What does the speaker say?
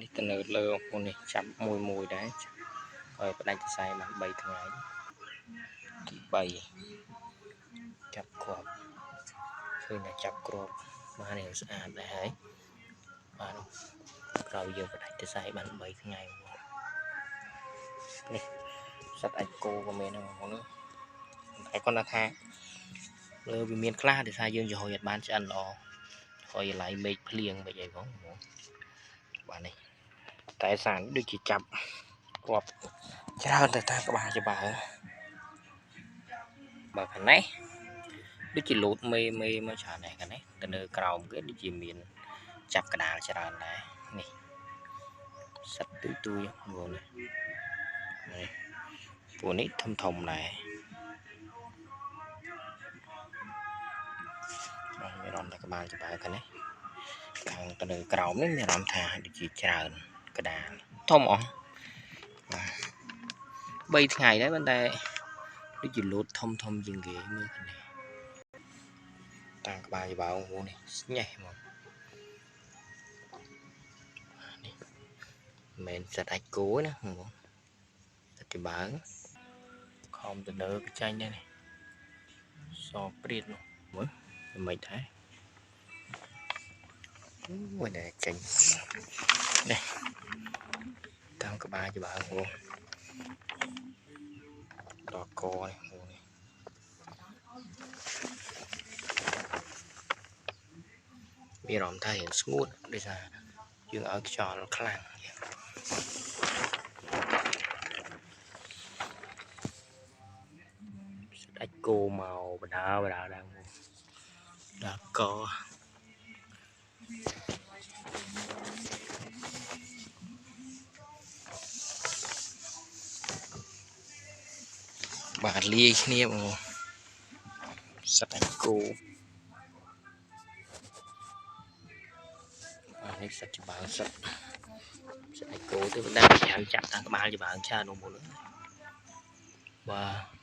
នេះទៅនៅលើមុននេះចាប់មួយដែរហើយផ្ដាច់ខ្សែបាន3ថ្ងៃទី3ចាប់គ្រាប់ឃើញតែចាប់គ្រាប់បាននេះស្អាតដែរហើយបានក្រោយយើងផ្ដាច់ខ្សែបាន3ថ្ងៃនេះសត្វអាចគោក៏មានហ្នឹងបងប្អូនតែគាត់ថាលើវាមានខ្លះដែលថាយើងចំហុយអត់បានឆ្អិនល្អហើយឡៃមេឃភ្លៀងមិនអីផងបាទនេះតែសានដូចជាចាប់គ្រាប់ច្រើនតែថាក្បាលច្បាស់បើខាងនេះដូចជាលូតមេមកច្រើនដែរខាងនេះទៅនៅក្រោមគេដូចជាមានចាប់កដាលច្រើនដែរនេះសត្វទូបងនេះពួកនេះធំដែរមានអារម្មណ៍ថាក្បាលច្បាស់ខាងនេះខាងទៅនៅក្រោមនេះមានអារម្មណ៍ថាដូចជាច្រើនកដាលធំអស់3ថ្ងៃដែរប៉ុន្តែដូចជាលូតធំជាងគេមើលខាងនេះតាមក្បាលច្បាស់បងប្អូននេះស្ញេះមកនេះមិនសត្វអាចគោណាបងប្អូនសត្វច្បាស់ខំទៅលើកចាញ់ដែរនេះសព្រាតនោះមើលមិនដែរមួយដែរចាញ់នេះតាមក្បាលច្បាស់បងប្អូនដល់កនេះមានអារម្មណ៍ថារៀងស្ងួតដោយសារយើងឲ្យខ្យល់ខ្លាំងស្ដាច់គោមកបដាដែរដល់កបាទលាយគ្នាបងសត្វអាចគោនេះសត្វច្បាស់សត្វអាចគោទៅបណ្ដាច្រើនចាប់តាមក្បាលច្បាស់ច្រើនបងប្អូនបាទ